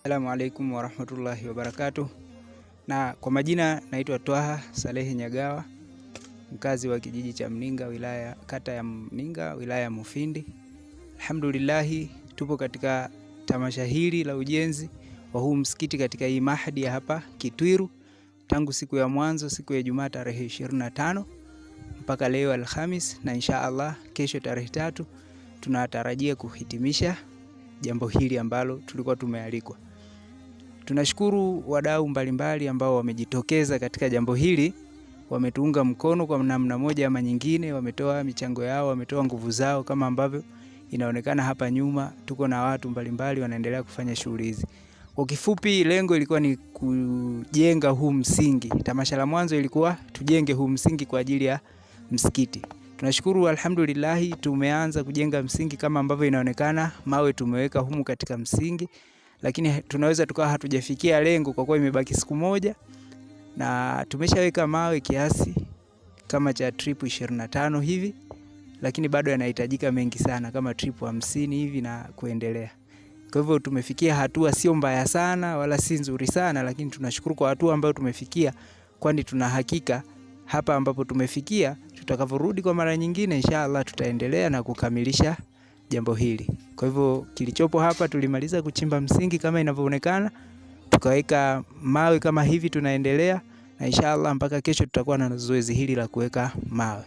Assalamu alaikum warahmatullahi wabarakatuh. Na kwa majina naitwa Twaha Salehe Nyagawa, mkazi wa kijiji cha Mninga, kata ya Mninga, wilaya ya Mufindi. Alhamdulillahi, tupo katika tamasha hili la ujenzi wa huu msikiti katika hii mahadi ya hapa Kitwiru tangu siku ya mwanzo, siku ya Ijumaa tarehe 25 mpaka leo Alhamis, na insha Allah kesho tarehe 3 tunatarajia kuhitimisha jambo hili ambalo tulikuwa tumealikwa. Tunashukuru wadau mbalimbali ambao wamejitokeza katika jambo hili, wametuunga mkono kwa namna moja ama nyingine, wametoa michango yao, wametoa nguvu zao, kama ambavyo inaonekana hapa nyuma tuko na watu mbalimbali wanaendelea kufanya shughuli hizi. Kwa kifupi, lengo ilikuwa ni kujenga huu msingi. Tamasha la mwanzo ilikuwa tujenge huu msingi kwa ajili ya msikiti. Tunashukuru alhamdulillah, tumeanza kujenga msingi kama ambavyo inaonekana, mawe tumeweka humu katika msingi, lakini tunaweza tukawa hatujafikia lengo kwa kuwa imebaki siku moja, na tumeshaweka mawe kiasi kama cha trip 25 hivi, lakini bado yanahitajika mengi sana kama trip 50 hivi na kuendelea. Kwa hivyo tumefikia hatua sio mbaya sana wala si nzuri sana, lakini tunashukuru kwa hatua ambayo tumefikia, kwani tuna hakika hapa ambapo tumefikia, tutakavyorudi kwa mara nyingine inshallah tutaendelea na kukamilisha jambo hili. Kwa hivyo kilichopo hapa, tulimaliza kuchimba msingi kama inavyoonekana, tukaweka mawe kama hivi, tunaendelea na inshallah mpaka kesho tutakuwa na zoezi hili la kuweka mawe.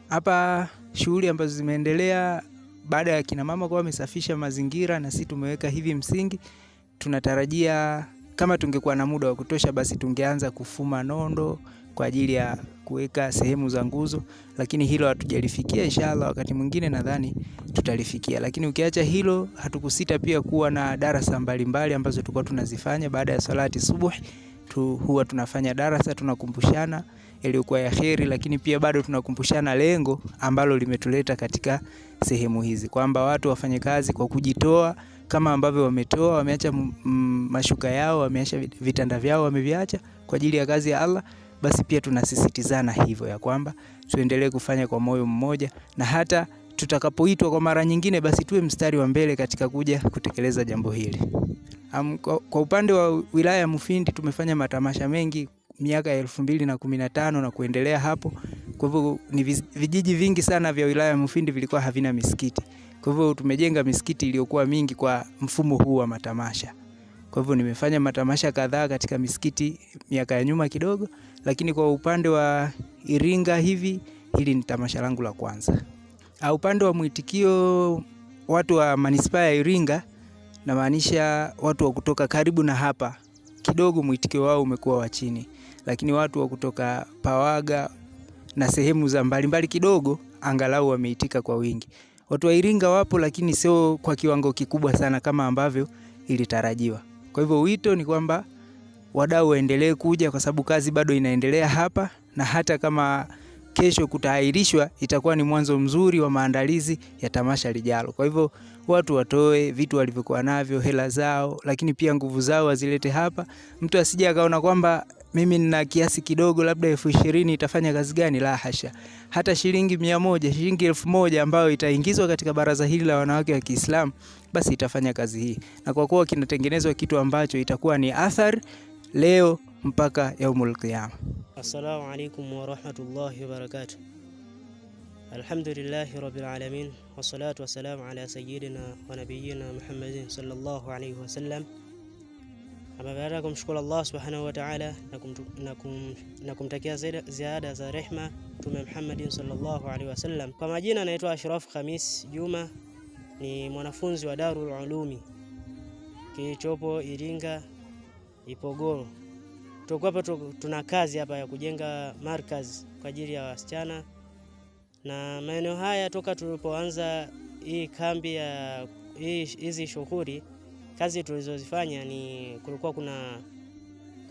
Hapa shughuli ambazo zimeendelea baada ya kina mama kwa wamesafisha mazingira na sisi tumeweka hivi msingi, tunatarajia kama tungekuwa na muda wa kutosha basi tungeanza kufuma nondo kwa ajili ya kuweka sehemu za nguzo, lakini hilo hatujalifikia. Inshallah wakati mwingine nadhani tutalifikia. Lakini ukiacha hilo, hatukusita pia kuwa na darasa mbalimbali ambazo tulikuwa tunazifanya baada ya salati subuhi. Huwa tunafanya darasa, tunakumbushana iliyokuwa ya kheri, lakini pia bado tunakumbushana lengo ambalo limetuleta katika sehemu hizi, kwamba watu wafanye kazi kwa kujitoa kama ambavyo wametoa, wameacha mashuka yao, wameacha vitanda vyao, wameviacha kwa ajili ya kazi ya Allah. Basi pia tunasisitizana hivyo ya kwamba tuendelee kufanya kwa moyo mmoja, na hata tutakapoitwa kwa mara nyingine basi tuwe mstari wa mbele katika kuja kutekeleza jambo hili. Kwa upande wa wilaya ya Mufindi tumefanya matamasha mengi miaka ya 2015 na kuendelea hapo. Kwa hivyo ni vijiji vingi sana vya wilaya ya Mufindi vilikuwa havina misikiti. Kwa hivyo tumejenga misikiti iliyokuwa mingi kwa mfumo huu wa matamasha. Kwa hivyo nimefanya matamasha kadhaa katika misikiti miaka ya nyuma kidogo, lakini kwa upande wa Iringa hili ni tamasha langu la kwanza. Upande wa mwitikio, watu wa manispaa ya Iringa, na maanisha watu wa kutoka karibu na hapa, kidogo mwitikio wao umekuwa wa chini, lakini watu wa kutoka Pawaga na sehemu za mbalimbali kidogo angalau wameitika kwa wingi. Watu wa Iringa wapo, lakini sio kwa kiwango kikubwa sana kama ambavyo ilitarajiwa. Kwa hivyo wito ni kwamba wadau waendelee kuja, kwa sababu kazi bado inaendelea hapa, na hata kama kesho kutaahirishwa itakuwa ni mwanzo mzuri wa maandalizi ya tamasha lijalo. Kwa hivyo watu watoe vitu walivyokuwa navyo, hela zao, lakini pia nguvu zao wazilete hapa. Mtu asije akaona kwamba mimi nina kiasi kidogo labda 20,000 itafanya kazi gani. La hasha. Hata shilingi 100, shilingi 1000 ambayo itaingizwa katika baraza hili la wanawake wa Kiislamu, basi itafanya kazi hii. Na kwa kuwa kinatengenezwa kitu ambacho itakuwa ni athari leo mpaka yaumul qiyama. Assalamu alaikum wa rahmatullahi wa barakatuh. Alhamdulillahi rabbil alamin, wassalatu wassalamu ala sayyidina wa nabiyyina Muhammadin sallallahu alayhi wa sallam. Ama baada ya kumshukuru Allah subhanahu wa ta'ala na kumtakia ziada za rehma Mtume Muhammadin sallallahu alayhi wa sallam. Kwa majina naitwa Ashraf Khamis Juma, ni mwanafunzi wa Darul Ulumi kilichopo Iringa Ipogoro. Tuko hapa tuna kazi hapa ya kujenga markaz kwa ajili ya wasichana, na maeneo haya toka tulipoanza hii kambi ya hizi shughuli, kazi tulizozifanya ni kulikuwa kuna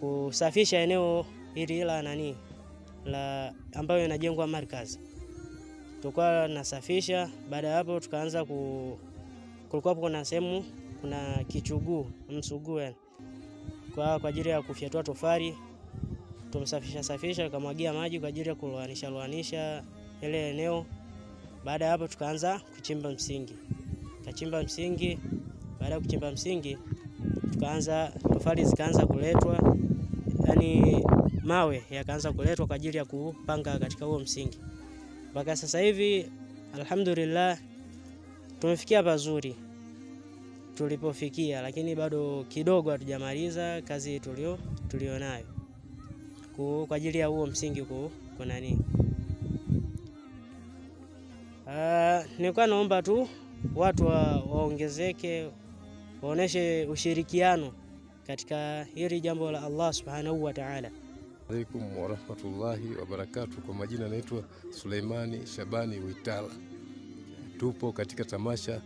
kusafisha eneo hili la ambayo inajengwa markaz. Tulikuwa nasafisha, baada ya hapo tukaanza kulikuwa kuna sehemu kuna kichuguu msuguu kwa ajili ya kufyatua tofali. Tumsafisha tukamwagia maji kwa ajili ya kuloanisha ile eneo. Baada ya hapo tukaanza kuchimba msingi. Kachimba msingi, baada ya kuchimba msingi tofali zikaanza kuletwa, yani mawe yakaanza kuletwa kwa ajili ya kupanga katika huo msingi. Mpaka sasa hivi alhamdulillah tumefikia pazuri tulipofikia, lakini bado kidogo hatujamaliza kazi tulionayo kwa ajili ya huo msingi kuna nini. Nilikuwa naomba tu watu waongezeke, waoneshe ushirikiano katika hili jambo la Allah subhanahu wa ta'ala. Alaikum wa rahmatullahi wa barakatuh. Kwa majina naitwa Suleimani Shabani Witala. Tupo katika tamasha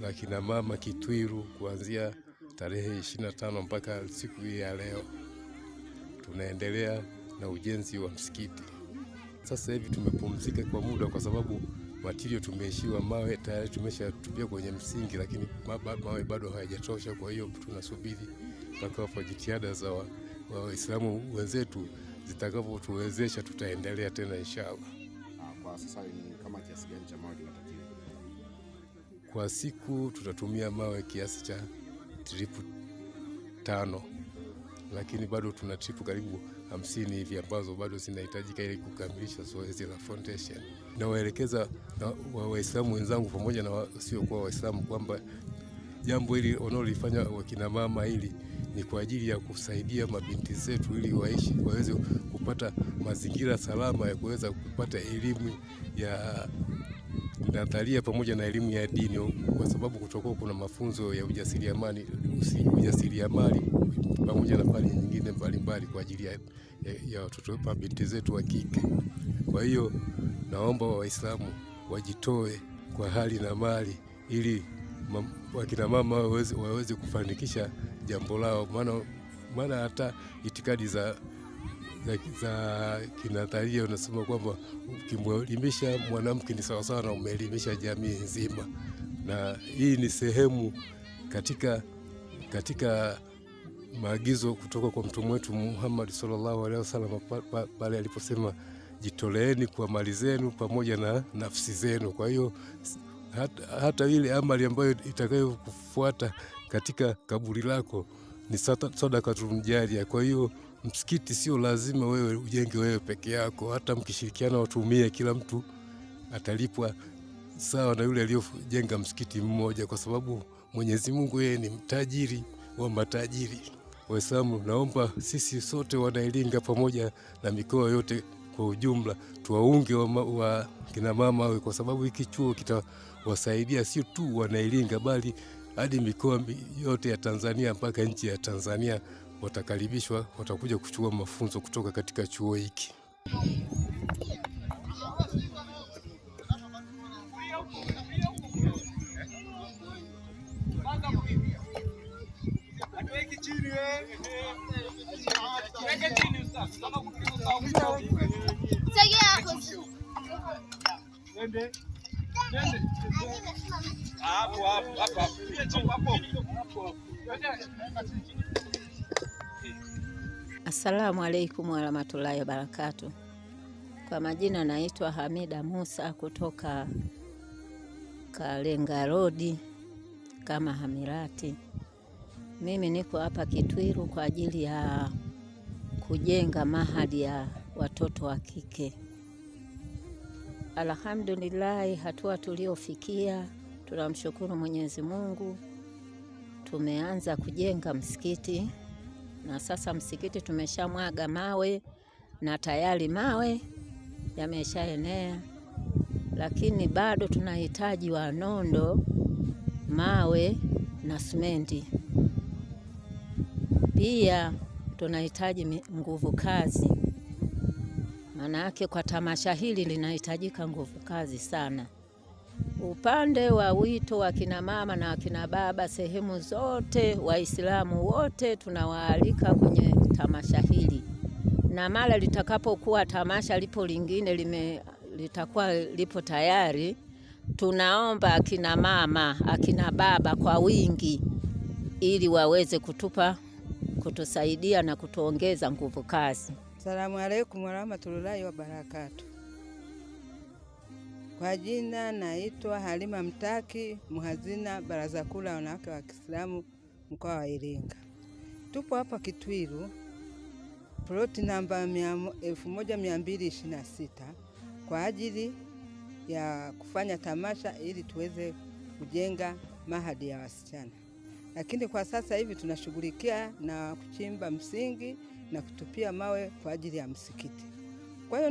la kina mama Kitwiru kuanzia tarehe 25 mpaka siku hii ya leo. Tunaendelea na ujenzi wa msikiti. Sasa hivi tumepumzika kwa muda kwa sababu material tumeishiwa, mawe tayari tumeshatupia kwenye msingi, lakini mawe bado hayajatosha. Kwa hiyo tunasubiri mpaka jitihada za Waislamu wenzetu zitakavyotuwezesha, tutaendelea tena inshallah. Kwa sasa ni kama kiasi gani cha mawe kinatakiwa? Kwa siku tutatumia mawe kiasi cha tripu 5, lakini bado tuna tripu karibu 50 hivi ambazo bado zinahitajika ili kukamilisha zoezi la foundation. Na waelekeza Waislamu wenzangu pamoja na sio kwa Waislamu kwamba jambo hili wanalofanya wakina mama hili ni kwa ajili ya kusaidia mabinti zetu ili waweze kupata mazingira salama ya kuweza kupata elimu ya nadharia pamoja na elimu ya dini, kwa sababu kutokuwa kuna mafunzo ya ujasiriamali pamoja na fani nyingine mbalimbali kwa ajili ya watoto wa binti zetu wa kike. Kwa hiyo naomba Waislamu wajitoe kwa hali na mali ili wakina mama waweze kufanikisha jambo lao, maana hata itikadi za kinadharia unasema kwamba ukimwelimisha mwanamke ni sawa sawa na umeelimisha jamii nzima, na hii ni sehemu katika maagizo kutoka kwa mtume wetu Muhammad sallallahu alaihi wasallam pale aliposema jitoleeni kwa mali zenu pamoja na nafsi zenu. Kwa hiyo hata ile amali ambayo itakayokufuata katika kaburi lako ni sadaka tunjaria. Kwa hiyo msikiti sio lazima wewe ujenge wewe peke yako, hata mkishirikiana watumie, kila mtu atalipwa sawa na yule aliyojenga msikiti mmoja, kwa sababu Mwenyezi Mungu yeye ni mtajiri wa matajiri. Waislamu, naomba sisi sote Wanailinga pamoja na mikoa yote kwa ujumla tuwaunge wa kina mama, kwa sababu hiki chuo kitawasaidia sio tu Wanailinga bali hadi mikoa yote ya Tanzania mpaka nchi ya Tanzania watakaribishwa, watakuja kuchukua mafunzo kutoka katika chuo hiki. Assalamu alaikum warahmatullahi wabarakatuh. Kwa majina naitwa Hamida Musa kutoka Kalenga Road kama Hamirati. Mimi niko hapa Kitwiru kwa ajili ya kujenga mahadi ya watoto wa kike. Alhamdulillah, hatua tuliofikia tunamshukuru Mwenyezi Mungu. Tumeanza kujenga msikiti na sasa msikiti tumeshamwaga mawe na tayari mawe yameshaenea, lakini bado tunahitaji wa nondo, mawe na simenti. Pia tunahitaji nguvu kazi, maana yake kwa tamasha hili linahitajika nguvu kazi sana. Upande wa wito wa kina mama na kina baba sehemu zote, Waislamu wote tunawaalika kwenye tamasha hili, na mara litakapokuwa tamasha lipo lingine litakuwa lipo tayari, tunaomba akina mama akina baba kwa wingi ili waweze kutusaidia na kutuongeza nguvu kazi. Asalamu alaykum warahmatullahi wabarakatuh. Kwa jina naitwa Halima Mtaki, muhazina Baraza Kuu la Wanawake wa Kiislamu mkoa wa Iringa. Tupo hapa Kitwiru, ploti namba 1226 kwa ajili ya kufanya tamasha ili tuweze kujenga mahadi ya wasichana. Lakini kwa sasa hivi tunashughulikia na kuchimba msingi na kutupia mawe kwa ajili ya msikiti. Kwa hiyo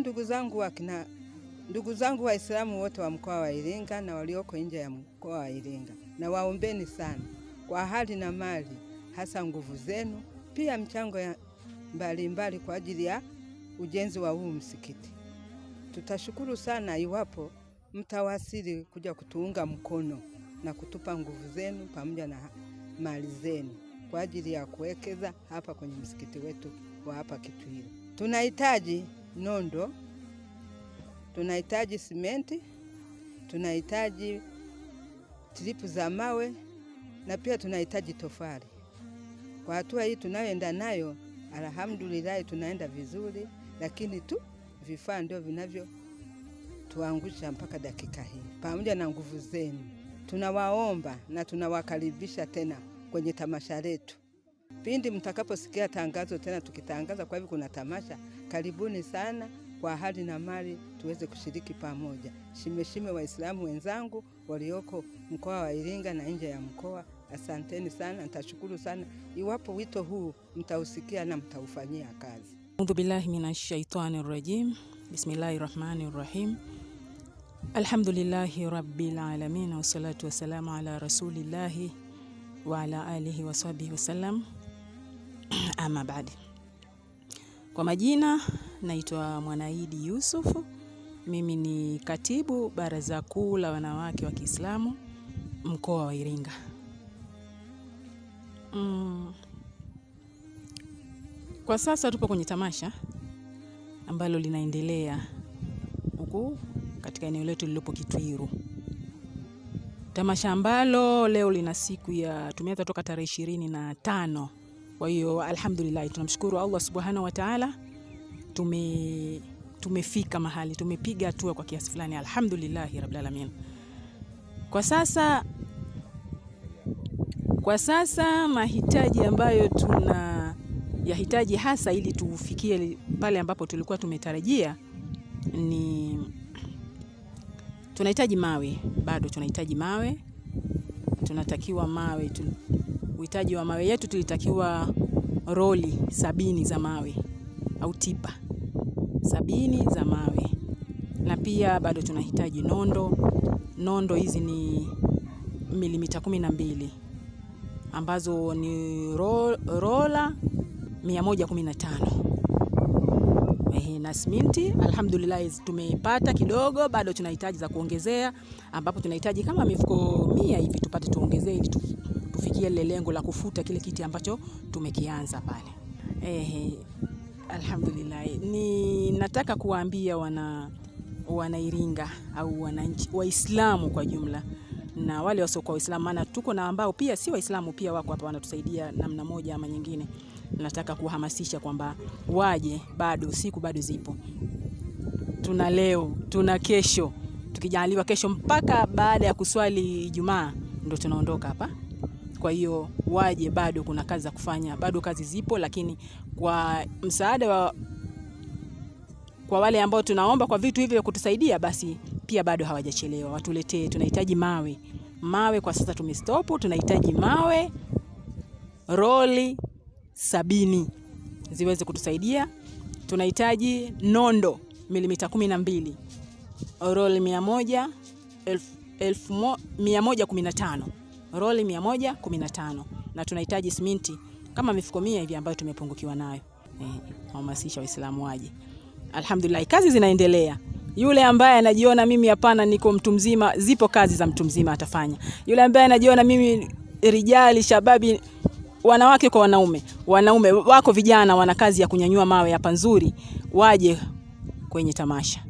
ndugu zangu Waislamu wote wa mkoa wa Iringa na walioko nje ya mkoa wa Iringa, na waombeni sana kwa hali na mali, hasa nguvu zenu, pia mchango ya mbalimbali kwa ajili ya ujenzi wa huu msikiti. Tutashukuru sana iwapo mtawasili kuja kutuunga mkono na kutupa nguvu zenu pamoja na mali zenu kwa ajili ya kuwekeza hapa kwenye msikiti wetu wa hapa Kitwiru. Tunahitaji nondo, tunahitaji simenti, tunahitaji tripu za mawe na pia tunahitaji tofali. Kwa hatua hii tunayoenda nayo, alhamdulillah tunaenda vizuri, lakini tu vifaa ndio vinavyo tuangusha mpaka dakika hii. Pamoja na nguvu zenu, tunawaomba na tunawakaribisha tena kwenye tamasha letu. Pindi mtakaposikia tangazo tena tukitangaza kwa hivyo kuna tamasha, karibuni sana kwa hali na mali tuweze kushiriki pamoja. Shime Waislamu wenzangu walioko mkoa wa Iringa na nje ya mkoa, asanteni sana, nitashukuru sana iwapo wito huu mtausikia na mtaufanyia kazi. A'udhu billahi minash shaitani rrajim. Bismillahirrahmanirrahim. Alhamdulillahi rabbil alamin, wassalatu wassalamu ala rasulillahi wa ala alihi wa sahbihi wasallam. Ama baadi. Kwa majina naitwa Mwanaidi Yusufu. Mimi ni katibu Baraza Kuu la Wanawake wa Kiislamu mkoa wa Iringa. Kwa sasa tupo kwenye tamasha ambalo linaendelea huku katika eneo letu lililopo Kitwiru. Tamasha ambalo leo lina siku ya tumeanza toka tarehe 25. Kwa hiyo alhamdulillah tunamshukuru Allah Subhanahu wa Ta'ala. Tumefika mahali, tumepiga hatua kwa kiasi fulani, alhamdulillah rabbil alamin. Kwa sasa mahitaji ambayo yahitaji hasa ili tufikie pale ambapo tulikuwa tumetarajia ni tunahitaji mawe. Bado tunahitaji mawe. Tunatakiwa mawe. Uhitaji wa mawe yetu tulitakiwa roli 70 za mawe au tipa 70 za mawe. Na pia bado tunahitaji nondo. Nondo hizi ni milimita 12 ambazo ni rola 115. Na simenti alhamdulillah tumeipata kidogo, bado tunahitaji za kuongezea ambapo tunahitaji kama mifuko 100 hivi tupate tuongezee ili tufikie ile lengo la kufuta kile kiti ambacho tumekianza pale. Alhamdulillah nataka kuwaambia wana Iringa au wananchi Waislamu kwa jumla na wale wasio kwa Waislamu, maana tuko na ambao pia si Waislamu pia wako hapa wanatusaidia namna moja ama nyingine. Nataka kuhamasisha kwamba waje, bado siku bado zipo. Tuna leo, tuna kesho. Tukijaliwa kesho mpaka baada ya kuswali Ijumaa ndio tunaondoka hapa. Kwa hiyo waje, bado kuna kazi za kufanya, bado kazi zipo, lakini kwa msaada kwa wale ambao tunaomba kwa vitu hivyo kutusaidia, basi pia bado hawajachelewa, watuletee. Tunahitaji mawe. Mawe kwa sasa tumestop, tunahitaji mawe roli 70 ziweze kutusaidia. Tunahitaji nondo milimita 12 roli 115 roli 115, na tunahitaji simenti kama mifuko 100 hivi ambayo tumepungukiwa nayo. Hamasisha Waislamu waje. Alhamdulillah kazi zinaendelea. Yule ambaye anajiona mimi hapana niko mtu mzima, zipo kazi za mtu mzima atafanya. Yule ambaye anajiona mimi rijali shababi, wanawake kwa wanaume wako vijana wana kazi ya kunyanyua mawe hapa nzuri, waje kwenye tamasha.